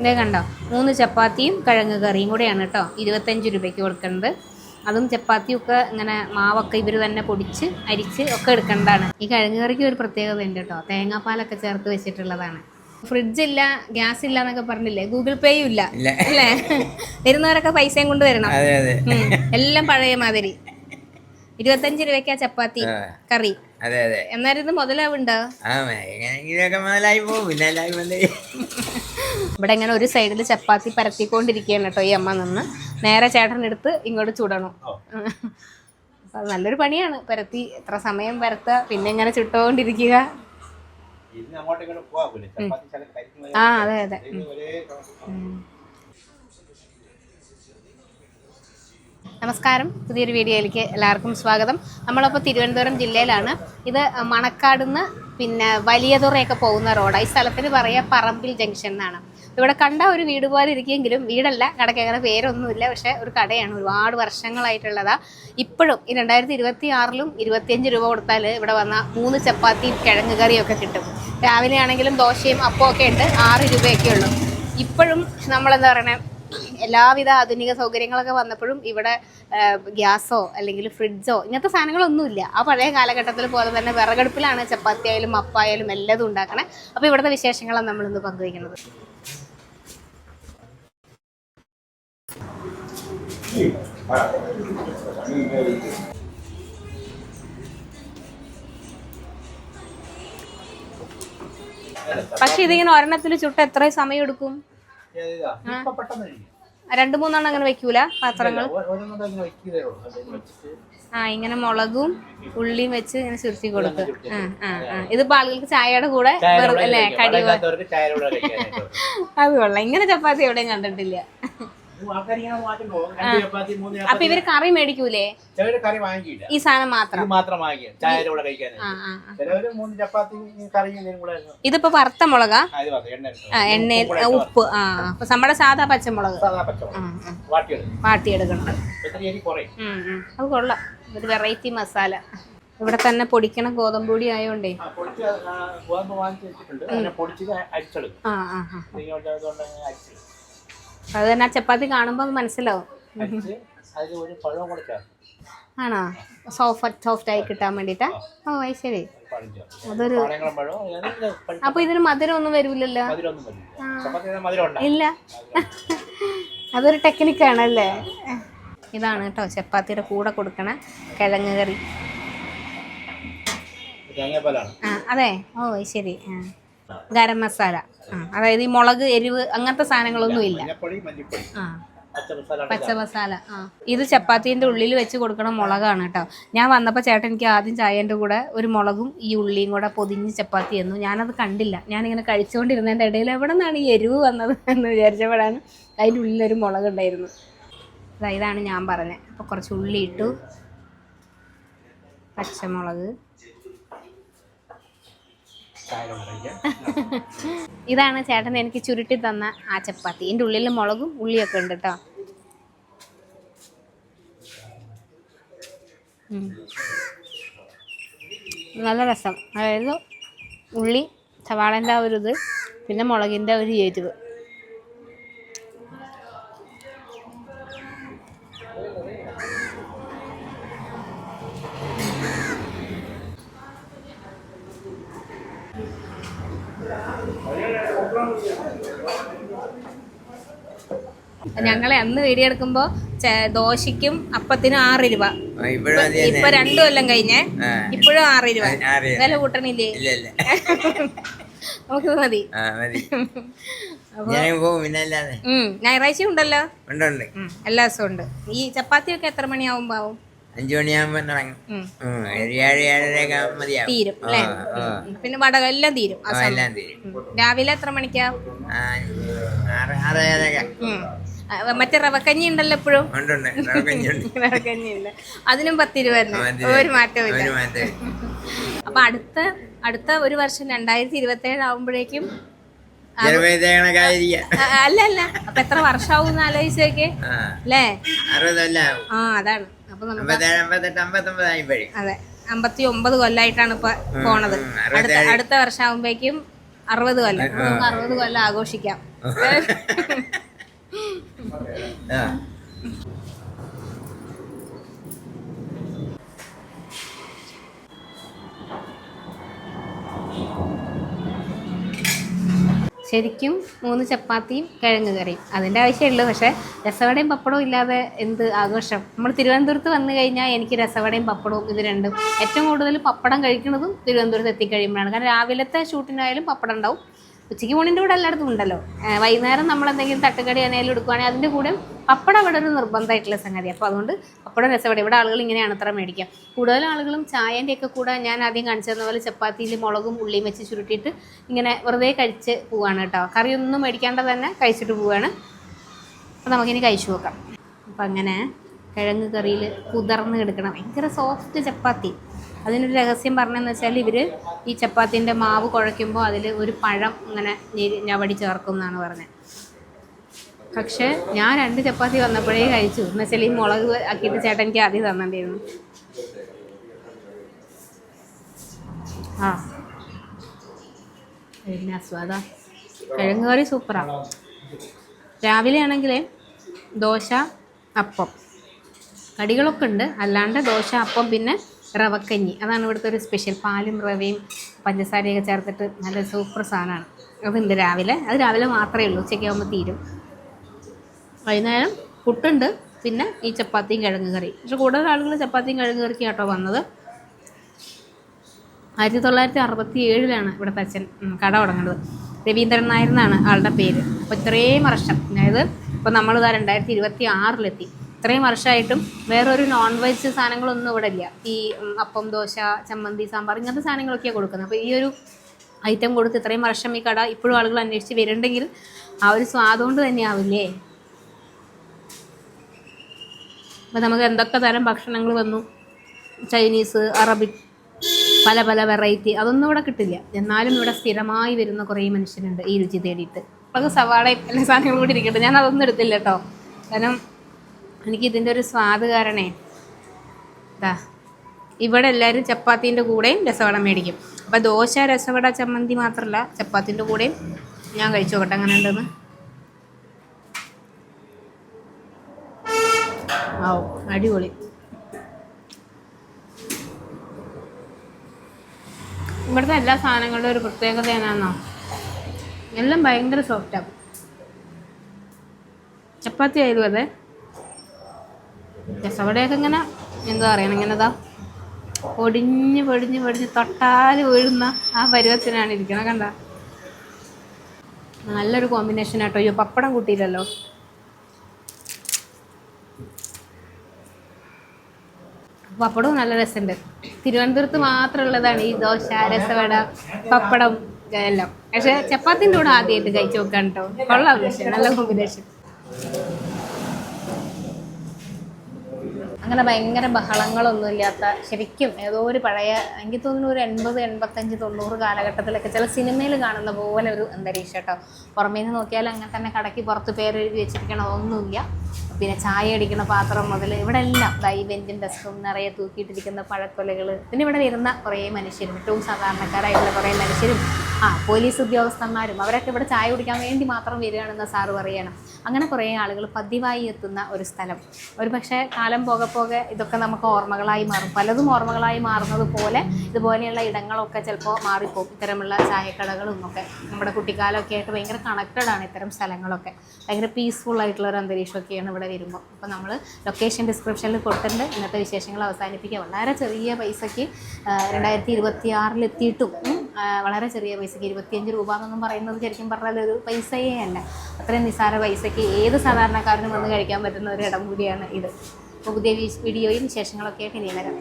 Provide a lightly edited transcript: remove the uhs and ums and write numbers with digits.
ഇതേ കണ്ടോ, 3 ചപ്പാത്തിയും കിഴങ്ങ് കറിയും കൂടെയാണ് കേട്ടോ 25 രൂപയ്ക്ക് കൊടുക്കുന്നത്. അതും ചപ്പാത്തിയൊക്കെ ഇങ്ങനെ മാവൊക്കെ ഇവർ തന്നെ പൊടിച്ച് അരിച്ച് ഒക്കെ എടുക്കേണ്ടതാണ്. ഈ കിഴങ്ങ് കറിക്ക് ഒരു പ്രത്യേകത ഉണ്ട് കേട്ടോ, തേങ്ങാപ്പാലൊക്കെ ചേർത്ത് വെച്ചിട്ടുള്ളതാണ്. ഫ്രിഡ്ജ് ഇല്ല, ഗ്യാസ് ഇല്ല എന്നൊക്കെ പറഞ്ഞില്ലേ, ഗൂഗിൾ പേയും ഇല്ല അല്ലേ? വരുന്നവരൊക്കെ പൈസയും കൊണ്ട് വരണം. എല്ലാം പഴയ മാതിരി. 25 രൂപയ്ക്കാ ചപ്പാത്തി കറി. എന്നാലും മുതലാവുണ്ടോ? ഇവിടെ ഇങ്ങനെ ഒരു സൈഡിൽ ചപ്പാത്തി പരത്തിക്കൊണ്ടിരിക്കുകയാണ് കേട്ടോ ഈ അമ്മ നിന്ന്. നേരെ ചേട്ടനെടുത്ത് ഇങ്ങോട്ട് ചുടണം. അത് നല്ലൊരു പണിയാണ്. പരത്തി എത്ര സമയം പരത്തുക, പിന്നെ ഇങ്ങനെ ചുട്ടുകൊണ്ടിരിക്കുക. ആ അതെ അതെ. നമസ്കാരം, പുതിയൊരു വീഡിയോയിലേക്ക് എല്ലാവർക്കും സ്വാഗതം. നമ്മളപ്പോൾ തിരുവനന്തപുരം ജില്ലയിലാണ്. ഇത് മണക്കാടുന്ന് പിന്നെ വലിയതുറയൊക്കെ പോകുന്ന റോഡാണ്. ഈ സ്ഥലത്തിന് പറയുക പറമ്പിൽ ജംഗ്ഷൻ എന്നാണ്. ഇവിടെ കണ്ട ഒരു വീട് പോലെ ഇരിക്കുമെങ്കിലും വീടല്ല, കടയ്ക്ക് അങ്ങനെ പേരൊന്നുമില്ല. പക്ഷേ ഒരു കടയാണ്, ഒരുപാട് വർഷങ്ങളായിട്ടുള്ളതാണ്. ഇപ്പോഴും ഈ 2026-ലും 25 രൂപ കൊടുത്താൽ ഇവിടെ വന്ന 3 ചപ്പാത്തിയും കിഴങ്ങ് കറിയൊക്കെ കിട്ടും. രാവിലെ ആണെങ്കിലും ദോശയും അപ്പമൊക്കെ ഉണ്ട്, 6 രൂപയൊക്കെ ഉള്ളൂ. ഇപ്പോഴും നമ്മളെന്താ പറയണേ, എല്ലാവിധ ആധുനിക സൗകര്യങ്ങളൊക്കെ വന്നപ്പോഴും ഇവിടെ ഗ്യാസോ അല്ലെങ്കിൽ ഫ്രിഡ്ജോ ഇങ്ങനത്തെ സാധനങ്ങളൊന്നുമില്ല. ആ പഴയ കാലഘട്ടത്തിൽ പോലെ തന്നെ വിറകടുപ്പിലാണ് ചപ്പാത്തി ആയാലും അപ്പായാലും എല്ലാതും ഉണ്ടാക്കണേ. അപ്പോൾ ഇവിടുത്തെ വിശേഷങ്ങളാണ് നമ്മളിന്ന് പങ്കുവയ്ക്കുന്നത്. പക്ഷെ ഇതിങ്ങനെ ഒരെണ്ണത്തിൽ ചുട്ട് എത്ര സമയം എടുക്കും? 2-3 എണ്ണം അങ്ങനെ വെക്കൂല പാത്രങ്ങൾ? ഇങ്ങനെ മുളകും ഉള്ളിയും വെച്ച് ഇങ്ങനെ ചുരുട്ടി കൊടുക്കും. ഇതിപ്പോ ആളുകൾക്ക് ചായയുടെ കൂടെ അല്ലേ കടി. അത് കൊള്ളാം. ഇങ്ങനെ ചപ്പാത്തി എവിടെയും കണ്ടിട്ടില്ല. അപ്പൊ ഇവര് കറി മേടിക്കൂലേ? ഈ സാധനം മാത്രം. ഇതിപ്പോ വറുത്ത മുളകാ, എണ്ണയിൽ ഉപ്പ്. അപ്പൊ നമ്മുടെ സാധാ പച്ചമുളക് വാട്ടിയെടുക്കണം. അത് കൊള്ളാം, ഒരു വെറൈറ്റി മസാല. ഇവിടെ തന്നെ പൊടിക്കണ ഗോതമ്പ് പൊടി ആയോണ്ടേ അത് തന്നെ ആ ചപ്പാത്തി കാണുമ്പോ മനസ്സിലാവും. ആണോ? സോഫ്റ്റ് ആയി കിട്ടാൻ വേണ്ടിട്ടാ? ഓ അത് ശരി. അതൊരു അപ്പൊ ഇതിന് മധുരം ഒന്നും വരൂലല്ലോ? ഇല്ല. അതൊരു ടെക്നിക്കാണല്ലേ. ഇതാണ് കേട്ടോ ചപ്പാത്തിയുടെ കൂടെ കൊടുക്കണ കിഴങ്ങ് കറി. അതെ. ഓ ശരി. ഗരം മസാല, അതായത് ഈ മുളക്, എരിവ് അങ്ങനത്തെ സാധനങ്ങളൊന്നും ഇല്ല. പച്ച മസാല. ഇത് ചപ്പാത്തിന്റെ ഉള്ളിൽ വെച്ച് കൊടുക്കണ മുളകാണ് കേട്ടോ. ഞാൻ വന്നപ്പോൾ ചേട്ടൻ എനിക്ക് ആദ്യം ചായൻ്റെ കൂടെ ഒരു മുളകും ഈ ഉള്ളിയും കൂടെ പൊതിഞ്ഞ് ചപ്പാത്തി തന്നു. ഞാനത് കണ്ടില്ല. ഞാനിങ്ങനെ കഴിച്ചുകൊണ്ടിരുന്നതിൻ്റെ ഇടയിൽ എവിടെ നിന്നാണ് ഈ എരിവ് വന്നത് എന്ന് വിചാരിച്ചപ്പോഴാണ് അതിൻ്റെ ഉള്ളിലൊരു മുളക് ഉണ്ടായിരുന്നു. ഇതാണ് ഞാൻ പറഞ്ഞത്. അപ്പോൾ കുറച്ച് ഉള്ളി ഇട്ടു, പച്ചമുളക്. ഇതാണ് ചേട്ടൻ എനിക്ക് ചുരുട്ടി തന്ന ആ ചപ്പാത്തി. ഇതിൻ്റെ ഉള്ളിൽ മുളകും ഉള്ളിയൊക്കെ ഉണ്ട് കേട്ടോ. നല്ല രസം. അതായത് ഉള്ളി, സവാളൻ്റെ ആ ഒരു ഇത്, പിന്നെ മുളകിൻ്റെ ഒരു എരിവ്. ഞങ്ങളെ അന്ന് വീഡിയോ എടുക്കുമ്പോ ദോശയ്ക്കും അപ്പത്തിനും 6 രൂപ. ഇപ്പൊ 2 കൊല്ലം കഴിഞ്ഞേ, ഇപ്പോഴും 6 രൂപ. വില കൂട്ടണില്ലേ? നമുക്ക് മതി. ഞായറാഴ്ച ഉണ്ടല്ലോ, എല്ലാ ദിവസവും ഉണ്ട്. ഈ ചപ്പാത്തിയൊക്കെ എത്ര മണിയാവുമ്പോ ആവും? 5 മണിയാകുമ്പോ തുടങ്ങും. 7-7:30 തീരും അല്ലേ? പിന്നെ വടക എല്ലാം തീരും. രാവിലെ എത്ര മണിക്കാ? 6-6:30. മറ്റേ റവക്കഞ്ഞി ഉണ്ടല്ലോ എപ്പോഴും? റവക്കഞ്ഞി ഇല്ല, അതിനും 10 രൂപ തന്നെ, ഒരു മാറ്റവും ഇല്ല. അപ്പൊ അടുത്ത ഒരു വർഷം 2027 ആവുമ്പോഴേക്കും അല്ല അപ്പൊ എത്ര വർഷാവും ആലോചിച്ചേക്കെ അല്ലേ? അതാണ്. അപ്പൊ നമുക്ക് അതെ 59 കൊല്ലായിട്ടാണ് ഇപ്പൊ പോണത്. അടുത്ത വർഷം ആവുമ്പോഴേക്കും 60 കൊല്ലം. നമുക്ക് 60 കൊല്ലം ആഘോഷിക്കാം. ആ ശരിക്കും 3 ചപ്പാത്തിയും കിഴങ്ങ് കറിയും അതിൻ്റെ ആവശ്യമുള്ളൂ. പക്ഷേ രസവടയും പപ്പടവും ഇല്ലാതെ എന്ത് ആഘോഷം. നമ്മൾ തിരുവനന്തപുരത്ത് വന്നു കഴിഞ്ഞാൽ എനിക്ക് രസവടയും പപ്പടവും ഇത് രണ്ടും ഏറ്റവും കൂടുതൽ പപ്പടം കഴിക്കുന്നതും തിരുവനന്തപുരത്ത് എത്തിക്കഴിയുമ്പോഴാണ്. കാരണം രാവിലത്തെ ഷൂട്ടിനായാലും പപ്പടം ഉണ്ടാവും, ഉച്ചയ്ക്ക് ഊണിൻ്റെ കൂടെ എല്ലായിടത്തും ഉണ്ടല്ലോ. വൈകുന്നേരം നമ്മൾ എന്തെങ്കിലും തട്ടുകടി ആണെങ്കിലും എടുക്കുകയാണെങ്കിൽ അതിൻ്റെ കൂടെ പപ്പടം ഇവിടെ ഒരു നിർബന്ധമായിട്ടുള്ള സംഗതി. അപ്പോൾ അതുകൊണ്ട് പപ്പടം രസവട ഇവിടെ ആളുകൾ ഇങ്ങനെയാണ് അത്ര മേടിക്കുക. കൂടുതൽ ആളുകളും ചായൻ്റെയൊക്കെ കൂടെ ഞാൻ ആദ്യം കാണിച്ചതെന്ന പോലെ ചപ്പാത്തിയിൽ മുളകും ഉള്ളിയും വെച്ച് ചുരുട്ടിയിട്ട് ഇങ്ങനെ വെറുതെ കഴിച്ച് പോവാണ് കേട്ടോ. കറിയൊന്നും മേടിക്കാണ്ട് തന്നെ കഴിച്ചിട്ട് പോവുകയാണ്. അപ്പോൾ നമുക്കിനി കഴിച്ചു നോക്കാം. അപ്പം അങ്ങനെ കിഴങ്ങ് കറിയിൽ കുതിർന്ന് കിടക്കണം, ഭയങ്കര സോഫ്റ്റ് ചപ്പാത്തി. അതിനൊരു രഹസ്യം പറഞ്ഞതെന്ന് വെച്ചാൽ ഇവർ ഈ ചപ്പാത്തിൻ്റെ മാവ് കുഴയ്ക്കുമ്പോൾ അതിൽ ഒരു പഴം ഇങ്ങനെ ഞവടി ചേർക്കും എന്നാണ് പറഞ്ഞത്. പക്ഷേ ഞാൻ 2 ചപ്പാത്തി വന്നപ്പോഴേ കഴിച്ചു. എന്ന് വെച്ചാൽ ഈ മുളക് ആക്കിയിട്ട് ചേട്ടൻ എനിക്ക് ആദ്യം തന്നിട്ടുണ്ടായിരുന്നു. ആ പിന്നെ ആസ്വാദ കിഴങ്ങ് കറി സൂപ്പറാണ്. രാവിലെ ആണെങ്കിൽ ദോശ, അപ്പം, കടികളൊക്കെ ഉണ്ട്. അല്ലാണ്ട് ദോശ, അപ്പം, പിന്നെ റവക്കഞ്ഞി, അതാണ് ഇവിടുത്തെ ഒരു സ്പെഷ്യൽ. പാലും റവയും പഞ്ചസാരയൊക്കെ ചേർത്തിട്ട് നല്ല സൂപ്പർ സാധനമാണ്. അതുണ്ട് രാവിലെ. അത് രാവിലെ മാത്രമേ ഉള്ളൂ, ഉച്ചയ്ക്കാകുമ്പോൾ തീരും. വൈകുന്നേരം പുട്ടുണ്ട്, പിന്നെ ഈ ചപ്പാത്തിയും കിഴങ്ങ് കറി. പക്ഷെ കൂടുതൽ ആളുകൾ ചപ്പാത്തിയും കിഴങ്ങ് കറിക്ക് കേട്ടോ വന്നത്. 1967 ഇവിടുത്തെ അച്ഛൻ കട തുടങ്ങുന്നത്. രവീന്ദ്രൻ നായർ എന്നാണ് ആളുടെ പേര്. അപ്പോൾ ഇത്രയും വർഷം, അതായത് ഇപ്പോൾ നമ്മളിതാ 2026 ഇത്രയും വർഷമായിട്ടും വേറൊരു നോൺ വെജ് സാധനങ്ങളൊന്നും ഇവിടെ ഇല്ല. ഈ അപ്പം, ദോശ, ചമ്മന്തി, സാമ്പാർ ഇങ്ങനത്തെ സാധനങ്ങളൊക്കെയാണ് കൊടുക്കുന്നത്. അപ്പോൾ ഈ ഒരു ഐറ്റം കൊടുത്ത് ഇത്രയും വർഷം ഈ കട ഇപ്പോഴും ആളുകൾ അന്വേഷിച്ച് വരുന്നുണ്ടെങ്കിൽ ആ ഒരു സ്വാദ് കൊണ്ട് തന്നെയാവില്ലേ. അപ്പോൾ നമുക്ക് എന്തൊക്കെ തരം ഭക്ഷണങ്ങൾ വന്നു, ചൈനീസ്, അറബിക്, പല പല വെറൈറ്റി, അതൊന്നും ഇവിടെ കിട്ടില്ല. എന്നാലും ഇവിടെ സ്ഥിരമായി വരുന്ന കുറേ മനുഷ്യരുണ്ട് ഈ രുചി തേടിയിട്ട്. അപ്പോൾ സവാളയും എല്ലാ സാധനങ്ങളും കൂടി ഇരിക്കട്ടെ. ഞാൻ അതൊന്നും എടുത്തില്ല കേട്ടോ, കാരണം എനിക്കിതിൻ്റെ ഒരു സ്വാദ് കാരണേ. ഇവിടെ എല്ലാവരും ചപ്പാത്തീൻ്റെ കൂടെയും രസവട മേടിക്കും. അപ്പോൾ ദോശ, രസവട, ചമ്മന്തി മാത്രമല്ല ചപ്പാത്തീൻ്റെ കൂടെയും ഞാൻ കഴിച്ചു നോക്കട്ടെ അങ്ങനെ ഉണ്ടെന്ന്. ഓ അടിപൊളി. ഇവിടുത്തെ എല്ലാ സാധനങ്ങളുടെ ഒരു പ്രത്യേകത എന്നാന്നോ, എല്ലാം ഭയങ്കര സോഫ്റ്റാകും. ചപ്പാത്തി ആയാലും അതെ, രസവടയൊക്കെ ഇങ്ങനെ എന്താ പറയുക, ഇങ്ങനെതാ പൊടിഞ്ഞ് പൊടിഞ്ഞ് പൊടിഞ്ഞ് തൊട്ടാൽ വീഴുന്ന ആ പരുവത്തിനാണ് ഇരിക്കണം. കണ്ട നല്ലൊരു കോമ്പിനേഷൻ ആട്ടോ. അയ്യോ പപ്പടം കൂട്ടിയില്ലല്ലോ. പപ്പടവും നല്ല രസമുണ്ട്. തിരുവനന്തപുരത്ത് മാത്രമുള്ളതാണ് ഈ ദോശ, രസവട, പപ്പടം എല്ലാം. പക്ഷേ ചപ്പാത്തിൻ്റെ കൂടെ ആദ്യമായിട്ട് കഴിച്ചു നോക്കാൻ കേട്ടോ. കൊള്ളാം, പക്ഷേ നല്ല കോമ്പിനേഷൻ. അങ്ങനെ ഭയങ്കര ബഹളങ്ങളൊന്നുമില്ലാത്ത, ശരിക്കും ഏതോ ഒരു പഴയ, എനിക്ക് തോന്നുന്നു ഒരു 80, 85, 90 കാലഘട്ടത്തിലൊക്കെ ചില സിനിമയിൽ കാണുന്ന പോലെ ഒരു അന്തരീക്ഷം കേട്ടോ. പുറമേ നിന്ന് നോക്കിയാൽ അങ്ങനെ തന്നെ കടയ്ക്ക് പുറത്ത് പേരെഴുതി വെച്ചിരിക്കണതൊന്നുമില്ല. പിന്നെ ചായ അടിക്കുന്ന പാത്രം മുതൽ ഇവിടെ എല്ലാം ഈ ബെഞ്ചും ഡെസ്കും നിറയെ തൂക്കിയിട്ടിരിക്കുന്ന പഴക്കൊലകൾ. പിന്നെ ഇവിടെ വരുന്ന കുറേ മനുഷ്യരും, ഏറ്റവും സാധാരണക്കാരായിട്ടുള്ള കുറേ മനുഷ്യരും, പോലീസ് ഉദ്യോഗസ്ഥന്മാരും, അവരൊക്കെ ഇവിടെ ചായ കുടിക്കാൻ വേണ്ടി മാത്രം വരികയാണെന്ന് സാറ് പറയണം. അങ്ങനെ കുറേ ആളുകൾ പതിവായി എത്തുന്ന ഒരു സ്ഥലം. ഒരു പക്ഷേ കാലം പോകെ പോകെ ഇതൊക്കെ നമുക്ക് ഓർമ്മകളായി മാറും. പലതും ഓർമ്മകളായി മാറുന്നത് പോലെ ഇതുപോലെയുള്ള ഇടങ്ങളൊക്കെ ചിലപ്പോൾ മാറിപ്പോകും. ഇത്തരമുള്ള ചായക്കടകളും ഒക്കെ നമ്മുടെ കുട്ടിക്കാലമൊക്കെ ആയിട്ട് ഭയങ്കര കണക്റ്റഡാണ് ഇത്തരം സ്ഥലങ്ങളൊക്കെ. ഭയങ്കര പീസ്ഫുൾ ആയിട്ടുള്ള ഒരു അന്തരീക്ഷമൊക്കെയാണ് ഇവിടെ വരുമ്പോൾ. അപ്പോൾ നമ്മൾ ലൊക്കേഷൻ ഡിസ്ക്രിപ്ഷനിൽ കൊടുത്തിട്ടുണ്ട്. ഇന്നത്തെ വിശേഷങ്ങൾ അവസാനിപ്പിക്കുക. വളരെ ചെറിയ പൈസയ്ക്ക് 2026 എത്തിയിട്ടും വളരെ ചെറിയ പൈസയ്ക്ക് 25 രൂപ എന്നൊന്നും പറയുന്നത് ശരിക്കും പറഞ്ഞാൽ ഒരു പൈസയേ അല്ല. അത്രയും നിസ്സാര പൈസയ്ക്ക് ഏത് സാധാരണക്കാരനും വന്ന് കഴിക്കാൻ പറ്റുന്ന ഒരു ഇടം കൂടിയാണ് ഇത്. അപ്പോൾ പുതിയ വീഡിയോയും വിശേഷങ്ങളൊക്കെ ആയിട്ട് ഇനി വരാം.